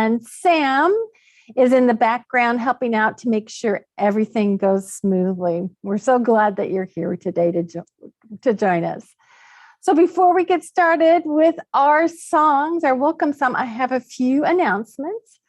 and Sam is in the background helping out to make sure everything goes smoothly. We're so glad that you're here today to join us. So before we get started with our songs, our welcome song, I have a few announcements.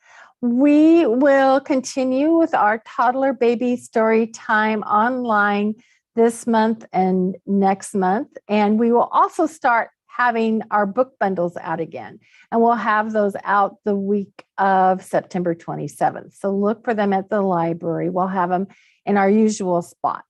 We will continue with our Toddler Baby Story Time online this month and next month. And we will also start having our book bundles out again. And we'll have those out the week of September 27th. So look for them at the library. We'll have them in our usual spot.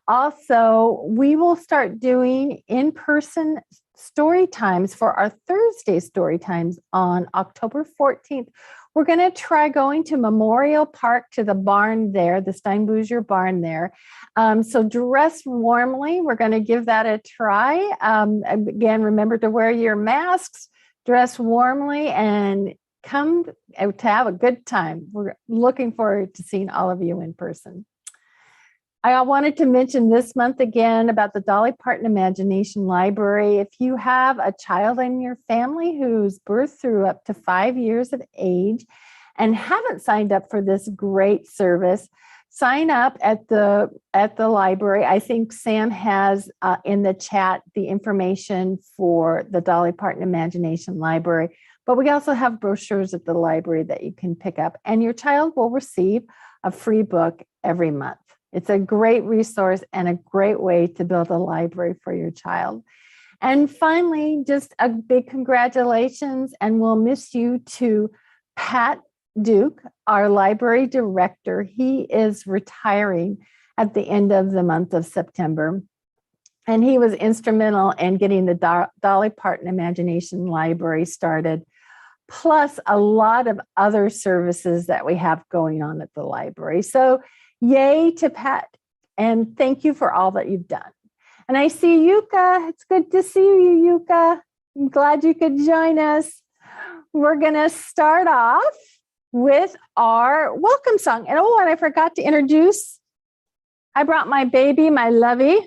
Also, we will start doing in-person story times for our Thursday story times on October 14th. We're going to try going to Memorial Park to the barn there, the Steinbouger barn there. So dress warmly. We're going to give that a try. Again, remember to wear your masks, dress warmly, and come to have a good time. We're looking forward to seeing all of you in person. I wanted to mention this month again about the Dolly Parton Imagination Library. If you have a child in your family who's birthed through up to 5 years of age and haven't signed up for this great service, sign up at the library. I think Sam has in the chat the information for the Dolly Parton Imagination Library, but we also have brochures at the library that you can pick up, and your child will receive a free book every month. It's a great resource and a great way to build a library for your child. And finally, just a big congratulations, and we'll miss you to Pat Duke, our library director. He is retiring at the end of the month of September. And he was instrumental in getting the Dolly Parton Imagination Library started, plus a lot of other services that we have going on at the library. So yay to Pat, and thank you for all that you've done. And I see Yuka. It's good to see you, Yuka. I'm glad you could join us. We're going to start off with our welcome song. And I forgot to introduce, I brought my baby, my lovey,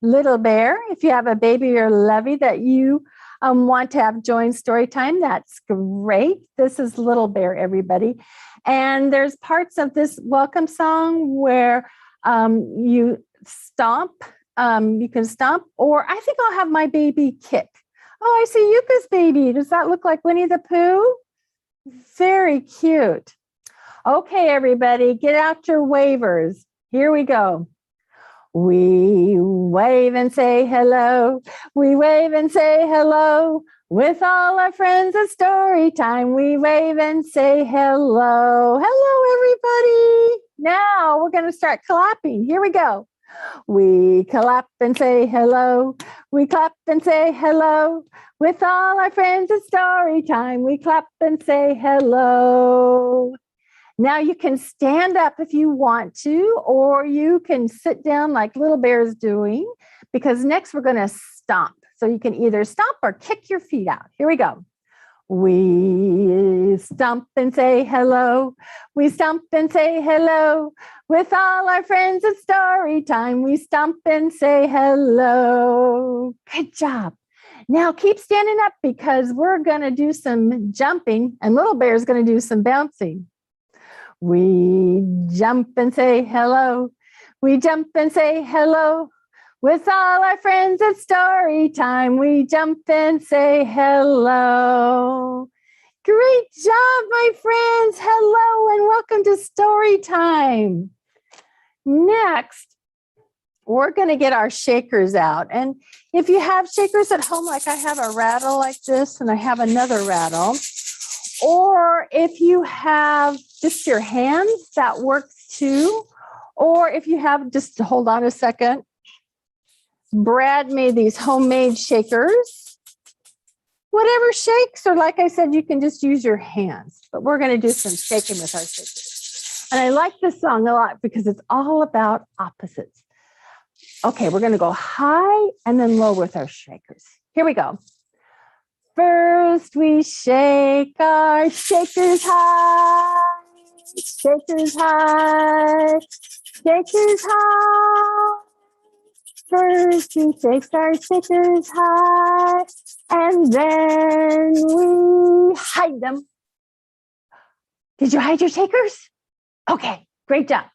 Little Bear. If you have a baby or lovey that you want to have join story time, that's great. This is Little Bear, everybody. And there's parts of this welcome song where you stomp, you can stomp, or I think I'll have my baby kick. Oh, I see Yuka's baby. Does that look like Winnie the Pooh? Very cute. Okay, everybody, get out your wavers. Here we go. We wave and say hello. We wave and say hello. With all our friends at story time, we wave and say hello. Hello, everybody. Now we're going to start clapping. Here we go. We clap and say hello. We clap and say hello. With all our friends at story time, we clap and say hello. Now you can stand up if you want to, or you can sit down like Little Bear's doing, because next we're going to stomp. So you can either stomp or kick your feet out. Here we go. We stomp and say hello. We stomp and say hello. With all our friends at story time, we stomp and say hello. Good job. Now keep standing up because we're going to do some jumping and Little Bear's going to do some bouncing. We jump and say hello. We jump and say hello. With all our friends at story time, we jump and say hello. Great job, my friends. Hello and welcome to story time. Next, we're going to get our shakers out. And if you have shakers at home, like I have a rattle like this and I have another rattle, or if you have just your hands, that works too. Or if you have, just hold on a second. Brad made these homemade shakers. Whatever shakes, or like I said, you can just use your hands. But we're going to do some shaking with our shakers. And I like this song a lot because it's all about opposites. Okay, we're going to go high and then low with our shakers. Here we go. First, we shake our shakers high, shakers high, shakers high. First, we shake our shakers high, and then we hide them. Did you hide your shakers? Okay, great job.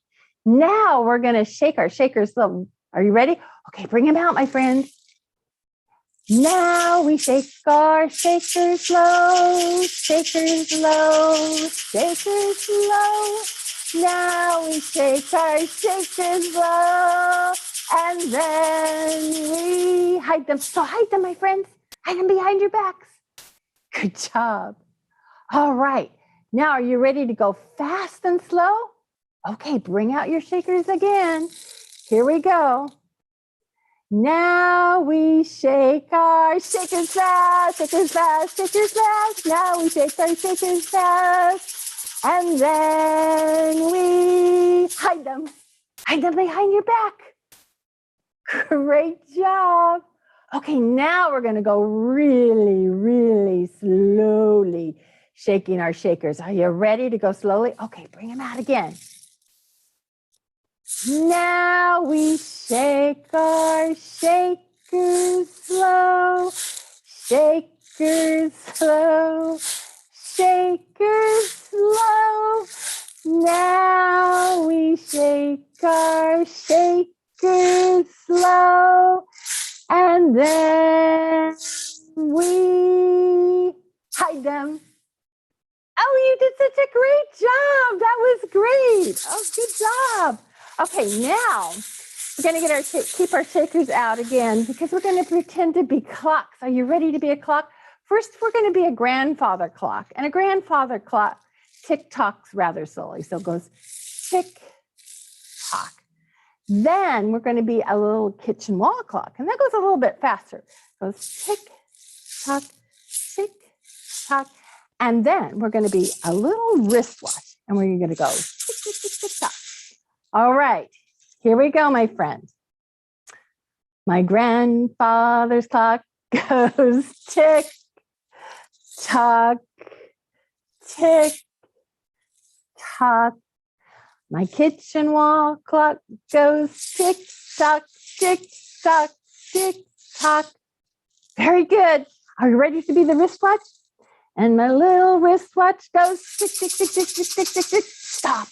Now we're going to shake our shakers. So, are you ready? Okay, bring them out, my friends. Now we shake our shakers low, shakers low, shakers low. Now we shake our shakers low, and then we hide them. So hide them, my friends. Hide them behind your backs. Good job. All right. Now, are you ready to go fast and slow? Okay, bring out your shakers again. Here we go. Now we shake our shakers fast, shakers fast, shakers fast. Now we shake our shakers fast. And then we hide them behind your back. Great job. Okay, now we're going to go really, really slowly shaking our shakers. Are you ready to go slowly? Okay, bring them out again. Now we shake our shakers slow, shakers slow, shakers slow. Now we shake our shakers slow, and then we hide them. Oh, you did such a great job. That was great. Oh, good job. Okay, now we're going to keep our shakers out again because we're going to pretend to be clocks. Are you ready to be a clock? First, we're going to be a grandfather clock. And a grandfather clock tick-tocks rather slowly. So it goes tick-tock. Then we're going to be a little kitchen wall clock. And that goes a little bit faster. It goes tick-tock, tick-tock. And then we're going to be a little wristwatch. And we're going to go tick-tick-tick-tick-tock. All right, here we go, my friend. My grandfather's clock goes tick, tock, tick, tock. My kitchen wall clock goes tick, tock, tick, tock, tick, tock. Very good. Are you ready to be the wristwatch? And my little wristwatch goes tick, tick, tick, tick, tick, tick, tick, tick. Stop.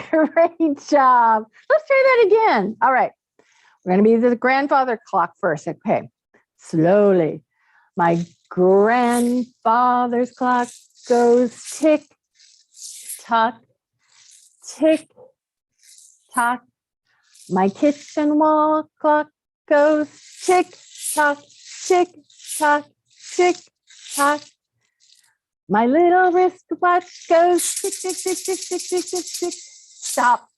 Great job. Let's try that again. All right. We're going to be the grandfather clock first. Okay. Slowly. My grandfather's clock goes tick, tock, tick, tock. My kitchen wall clock goes tick, tock, tick, tock, tick, tock. My little wristwatch goes tick, tick, tick, tick, tick, tick, tick, tick. Stop.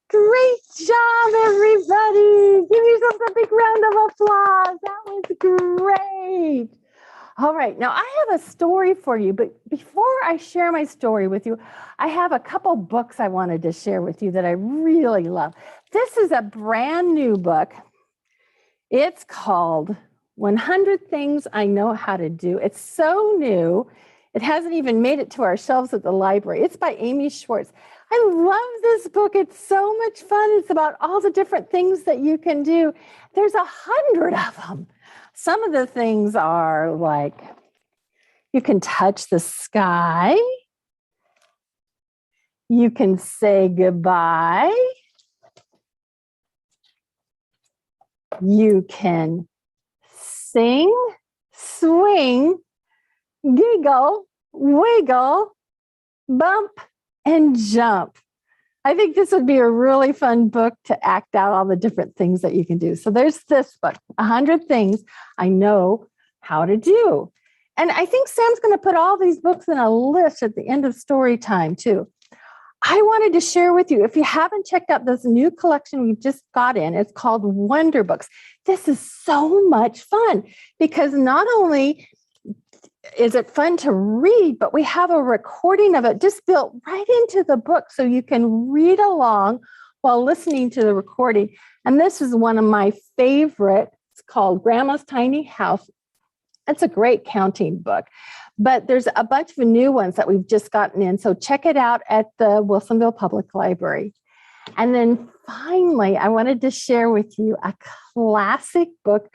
Great job, everybody. Give yourselves a big round of applause. That was great. All right, now I have a story for you, but before I share my story with you, I have a couple books I wanted to share with you that I really love. This is a brand new book. It's called 100 Things I Know How to Do. It's so new. It hasn't even made it to our shelves at the library. It's by Amy Schwartz. I love this book. It's so much fun. It's about all the different things that you can do. There's 100 of them. Some of the things are like, you can touch the sky. You can say goodbye. You can sing, swing, giggle, wiggle, bump, and jump. I think this would be a really fun book to act out all the different things that you can do. So there's this book, 100 Things I Know How to Do. And I think Sam's going to put all these books in a list at the end of story time too. I wanted to share with you, if you haven't checked out this new collection we've just got in, it's called Wonderbooks. This is so much fun because not only is it fun to read, but we have a recording of it just built right into the book so you can read along while listening to the recording. And this is one of my favorites. It's called Grandma's Tiny House. It's a great counting book, but there's a bunch of new ones that we've just gotten in. So check it out at the Wilsonville Public Library. And then finally, I wanted to share with you a classic book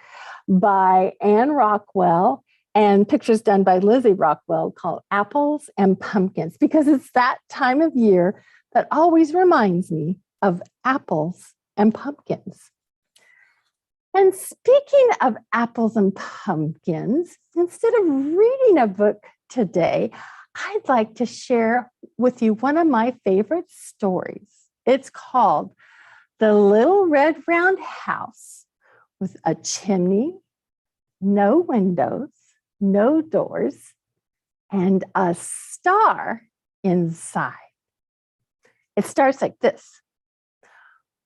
by Rockwell. and pictures done by Lizzy Rockwell called Apples and Pumpkins, because it's that time of year that always reminds me of apples and pumpkins. And speaking of apples and pumpkins, instead of reading a book today, I'd like to share with you one of my favorite stories. It's called The Little Red Round House with a Chimney, No Windows, No Doors, and a Star Inside. It starts like this.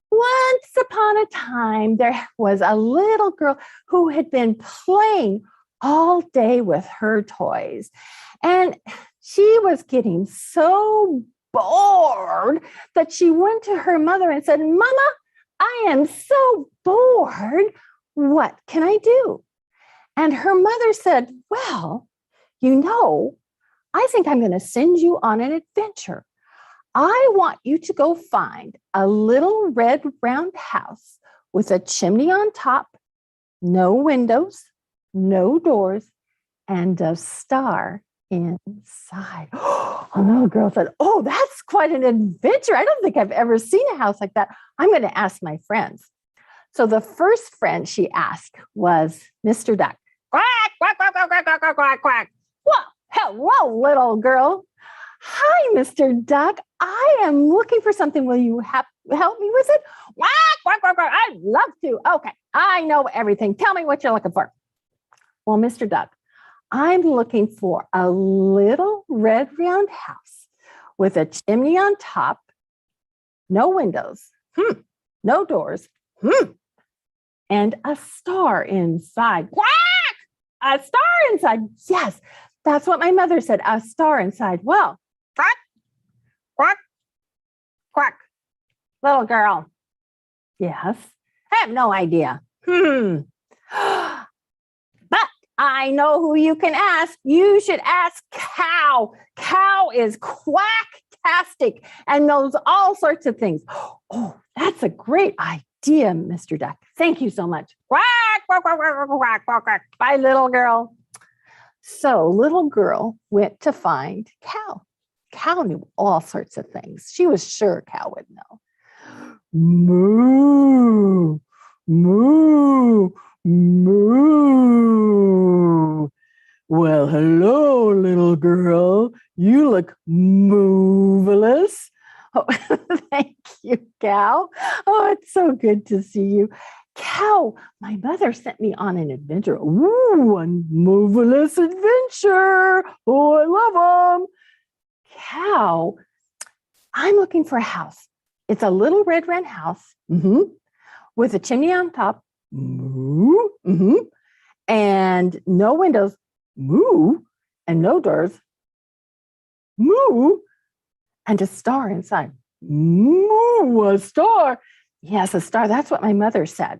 Once upon a time, there was a little girl who had been playing all day with her toys. And she was getting so bored that she went to her mother and said, "Mama, I am so bored. What can I do?" And her mother said, "Well, I think I'm going to send you on an adventure. I want you to go find a little red round house with a chimney on top, no windows, no doors, and a star inside." The little girl said, "Oh, that's quite an adventure. I don't think I've ever seen a house like that. I'm going to ask my friends." So the first friend she asked was Mr. Duck. "Quack, quack, quack, quack, quack, quack, quack, quack. Well, hello, little girl." "Hi, Mr. Duck. I am looking for something. Will you help me with it?" "Quack, quack, quack, quack. I'd love to." "Okay, I know everything. Tell me what you're looking for." "Well, Mr. Duck, I'm looking for a little red round house with a chimney on top, no windows, no doors, and a star inside." "Quack! A star inside?" "Yes, that's what my mother said, a star inside." "Well, quack, quack, quack. Little girl." "Yes." "I have no idea." "But I know who you can ask. You should ask Cow. Cow is quacktastic and knows all sorts of things." "Oh, that's a great idea, Mr. Duck. Thank you so much." "Quack, quack, quack, quack, quack, quack, quack. Bye, little girl." So little girl went to find Cow. Cow knew all sorts of things. She was sure Cow would know. "Moo, moo, moo. Well, hello, little girl. You look moveless." "Oh, thank you, Cow. Oh, it's so good to see you. Cow, my mother sent me on an adventure." "Ooh, a moveless adventure. Oh, I love them." "Cow, I'm looking for a house. It's a little red round house with a chimney on top, and no windows, and no doors, and a star inside." A star?" "Yes, a star. That's what my mother said."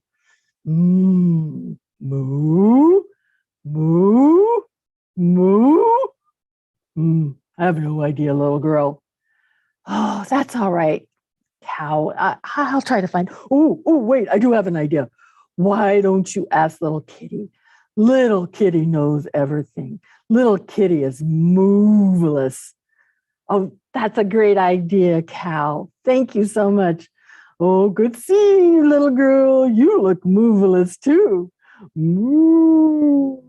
Moo, moo, moo. I have no idea, little girl." "Oh, that's all right, Cow. I'll try to find." Oh, wait, I do have an idea. "Why don't you ask little Kitty? Little Kitty knows everything. Little Kitty is moveless." "Oh, that's a great idea, Cow. Thank you so much." "Oh, good seeing you, little girl. You look moveless too. Moo."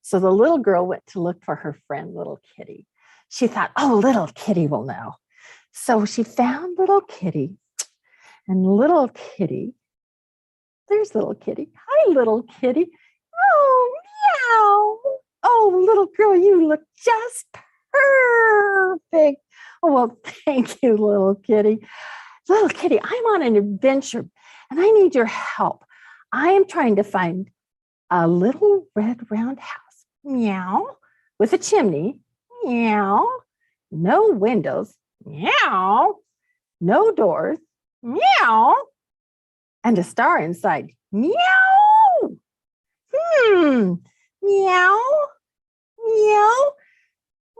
So the little girl went to look for her friend, little Kitty. She thought, "Oh, little Kitty will know." So she found little Kitty, and little Kitty, there's little Kitty. "Hi, little Kitty." "Oh, meow. Oh, little girl, you look just perfect." "Oh, well, thank you, little Kitty." "Little Kitty, I'm on an adventure and I need your help. I am trying to find a little red round house, meow, with a chimney, meow, no windows, meow, no doors, meow, and a star inside, meow. Meow, meow,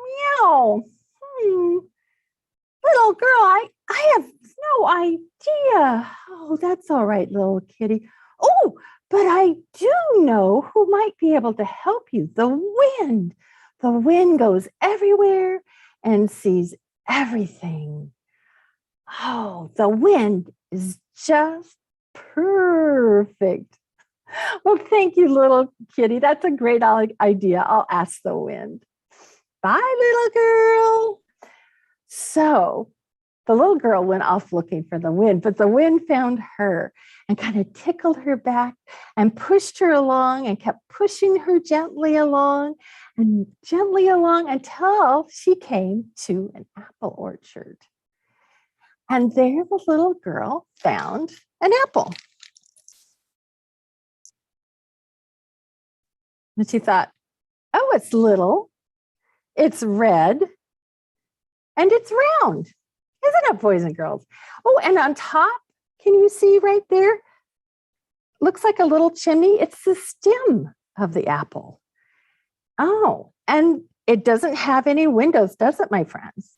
meow. Little girl, I have no idea." "Oh, that's all right, little Kitty." "Oh, But I do know who might be able to help you. The wind. The wind goes everywhere and sees everything. Oh, the wind is just perfect. Well, thank you, little kitty. That's a great idea. I'll ask the wind. Bye, little girl. So the little girl went off looking for the wind, but the wind found her and kind of tickled her back and pushed her along and kept pushing her gently along until she came to an apple orchard. And there the little girl found an apple. And she thought, oh, it's little, it's red, and it's round. Isn't it, boys and girls? Oh, and on top, can you see right there? Looks like a little chimney. It's the stem of the apple. Oh, and it doesn't have any windows, does it, my friends?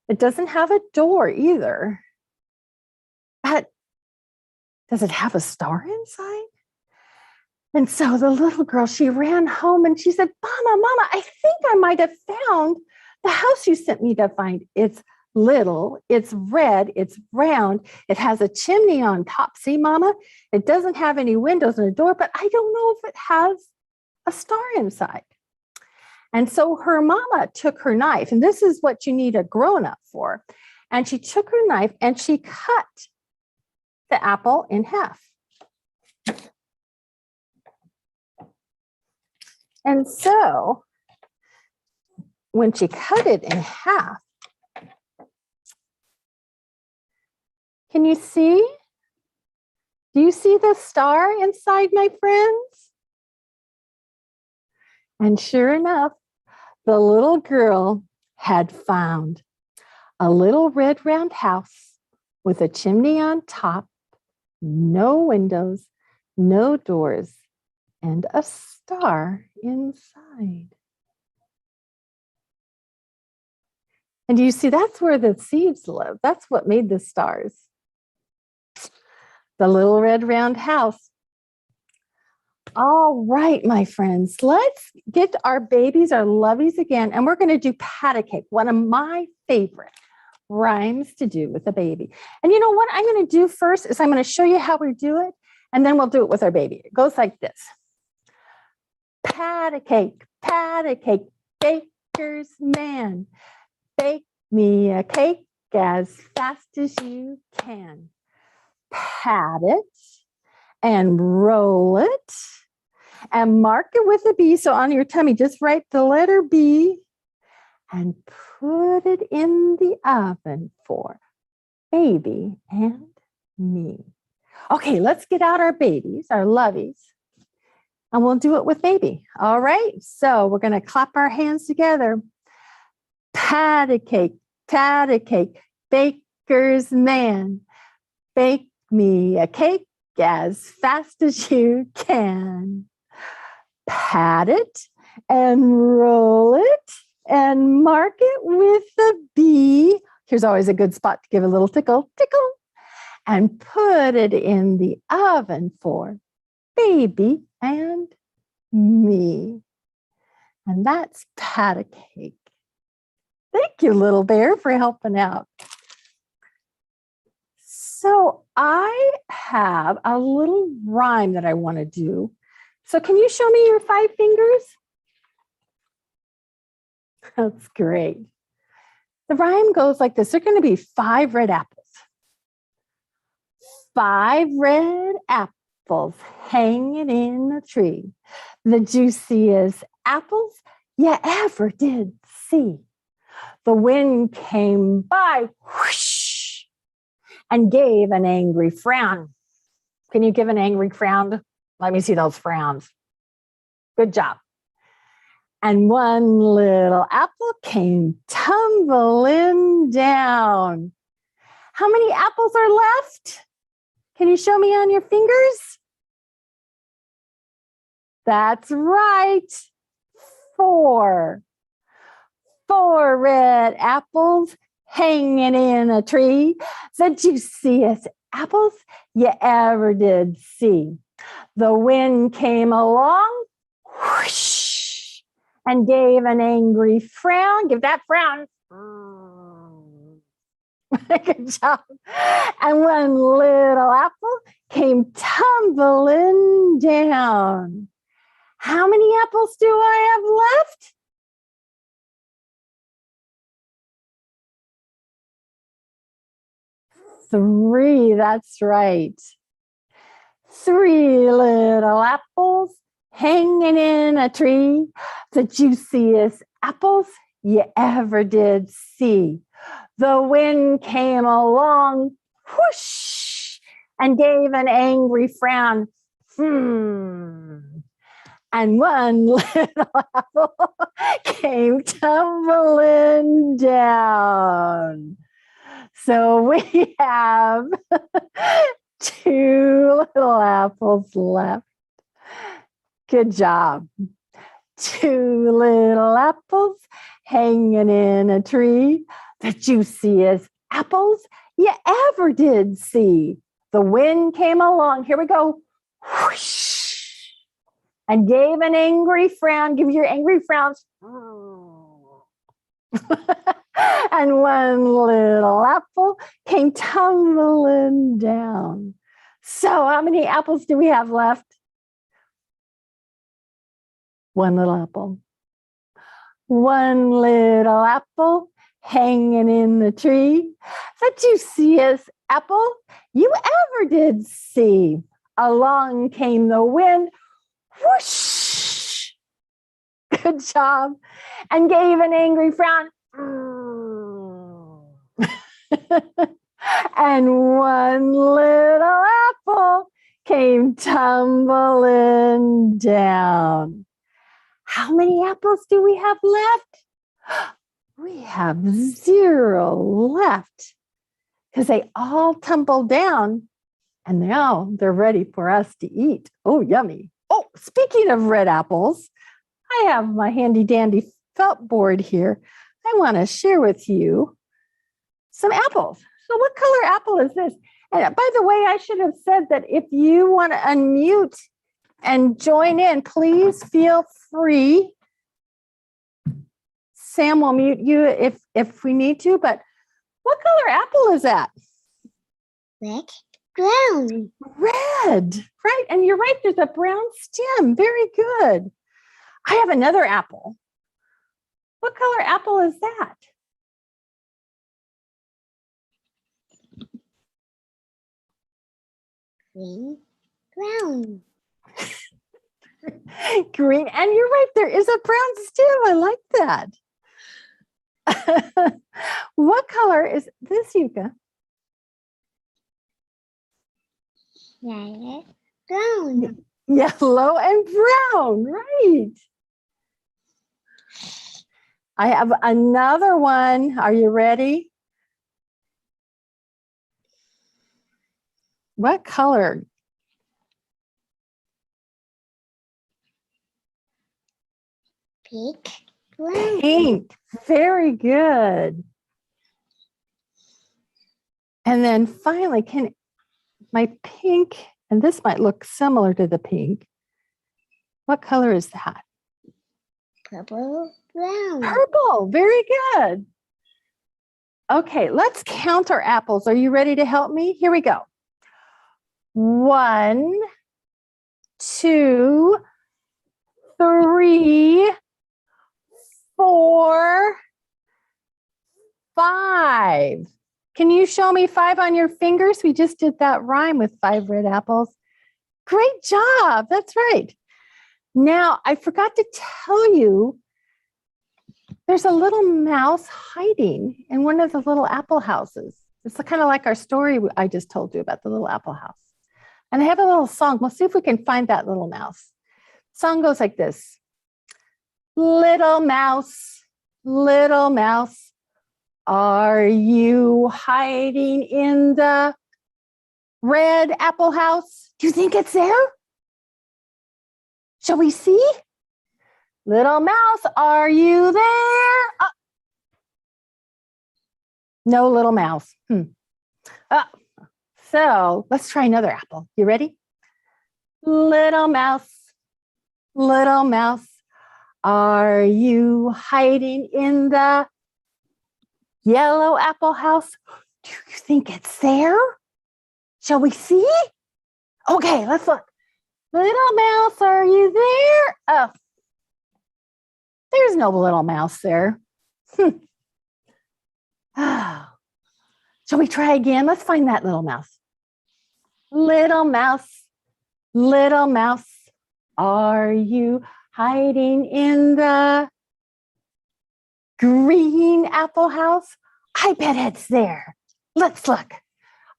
It doesn't have a door either. But does it have a star inside? And so the little girl, she ran home and she said, Mama, I think I might have found the house you sent me to find. It's little, it's red, it's round, it has a chimney on top. See, Mama, it doesn't have any windows and a door, but I don't know if it has a star inside. And so her mama took her knife, and this is what you need a grown-up for. And she took her knife and she cut the apple in half. And so when she cut it in half, can you see? Do you see the star inside, my friends? And sure enough, the little girl had found a little red round house with a chimney on top, no windows, no doors, and a star inside. And you see, that's where the seeds live. That's what made the stars. The little red round house. All right, my friends, let's get our babies, our lovies again, and we're going to do pat a cake, one of my favorite rhymes to do with a baby. And you know what I'm going to do first is I'm going to show you how we do it, and then we'll do it with our baby. It goes like this. Pat a cake, baker's man. Bake me a cake as fast as you can. Pat it and roll it and mark it with a B. So on your tummy, just write the letter B and put it in the oven for baby and me. Okay, let's get out our babies, our lovies, and we'll do it with baby. All right, so we're going to clap our hands together. Pat a cake, baker's man. Bake me a cake as fast as you can. Pat it and roll it and mark it with the B. Here's always a good spot to give a little tickle, and put it in the oven for baby and me. And that's pat a cake. Thank you, little bear, for helping out. So I have a little rhyme that I want to do. So can you show me your 5 fingers? That's great. The rhyme goes like this. There are going to be 5 red apples. 5 red apples hanging in a tree. The juiciest apples you ever did see. The wind came by, whoosh, and gave an angry frown. Can you give an angry frown? Let me see those frowns. Good job. And one little apple came tumbling down. How many apples are left? Can you show me on your fingers? That's right. 4. 4 red apples hanging in a tree. The juiciest apples you ever did see. The wind came along, whoosh, and gave an angry frown. Give that frown. Good job. And one little apple came tumbling down. How many apples do I have left? 3, that's right. 3 little apples hanging in a tree, the juiciest apples you ever did see. The wind came along, whoosh, and gave an angry frown. And one little apple came tumbling down. So we have 2 little apples left. Good job. 2 little apples hanging in a tree, the juiciest apples you ever did see. The wind came along. Here we go. Whoosh, and gave an angry frown. Give your angry frowns. And one little apple came tumbling down. So how many apples do we have left? 1 little apple. 1 little apple hanging in the tree, the juiciest apple you ever did see. Along came the wind, whoosh, good job, and gave an angry frown. And 1 little apple came tumbling down. How many apples do we have left? We have 0 left because they all tumbled down and now they're ready for us to eat. Oh, yummy. Oh, speaking of red apples, I have my handy dandy felt board here. I want to share with you some apples. So what color apple is this? And by the way, I should have said that if you want to unmute and join in, please feel free. Sam will mute you if we need to, but what color apple is that? Red, brown. Red, right. And you're right, there's a brown stem. Very good. I have another apple. What color apple is that? Green, brown. Green, and you're right, there is a brown stem. I like that. What color is this, Yuka? Yellow, brown. Yellow and brown, right. I have another one. Are you ready? What color? Pink, brown. Pink. Very good. And then finally, can my pink, and this might look similar to the pink. What color is that? Purple, brown. Purple. Very good. Okay, let's count our apples. Are you ready to help me? Here we go. 1, 2, 3, 4, 5. Can you show me 5 on your fingers? We just did that rhyme with 5 red apples. Great job. That's right. Now, I forgot to tell you, there's a little mouse hiding in one of the little apple houses. It's kind of like our story I just told you about the little apple house. And they have a little song. We'll see if we can find that little mouse. Song goes like this. Little mouse, are you hiding in the red apple house? Do you think it's there? Shall we see? Little mouse, are you there? No little mouse. So let's try another apple. You ready? Little mouse, are you hiding in the yellow apple house? Do you think it's there? Shall we see? Okay, let's look. Little mouse, are you there? Oh, there's no little mouse there. Oh. Shall we try again? Let's find that little mouse. Little mouse, are you hiding in the green apple house? I bet it's there. Let's look.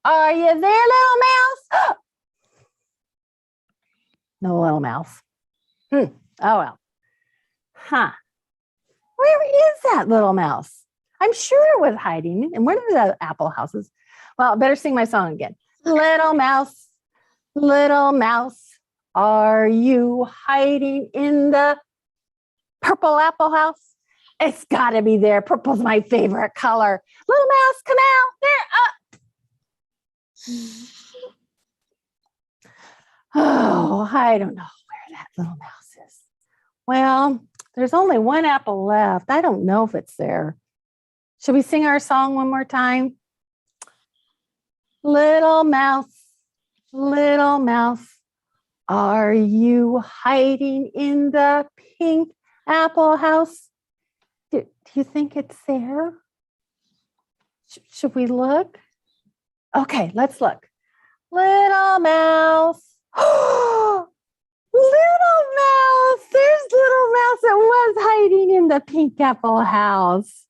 Are you there, little mouse? No little mouse. Oh, well. Huh. Where is that little mouse? I'm sure it was hiding in one of the apple houses. Well, I better sing my song again. Little mouse, are you hiding in the purple apple house? It's got to be there. Purple's my favorite color. Little mouse, come out. There. Oh, I don't know where that little mouse is. Well, there's only one apple left. I don't know if it's there. Should we sing our song one more time? Little mouse, are you hiding in the pink apple house? Do you think it's there? Should we look? Okay, let's look. Little mouse. Little mouse. There's little mouse that was hiding in the pink apple house.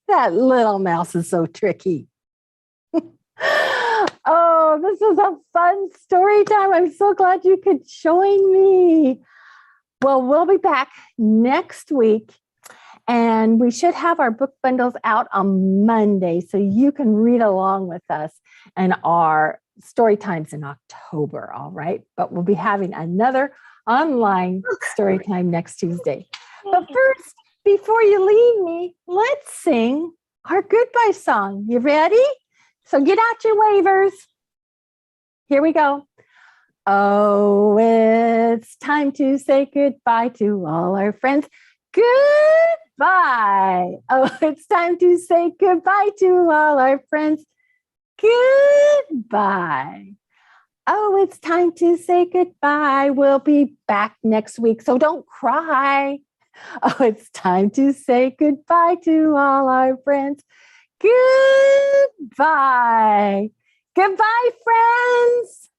That little mouse is so tricky. Oh, this was a fun story time. I'm so glad you could join me. Well, we'll be back next week, and we should have our book bundles out on Monday so you can read along with us and our story times in October, all right? But we'll be having another online story time next Tuesday. But first, before you leave me, let's sing our goodbye song. You ready? So get out your wavers. Here we go. Oh, it's time to say goodbye to all our friends. Goodbye. Oh, it's time to say goodbye to all our friends. Goodbye. Oh, it's time to say goodbye. We'll be back next week, so don't cry. Oh, it's time to say goodbye to all our friends. Goodbye. Goodbye, friends.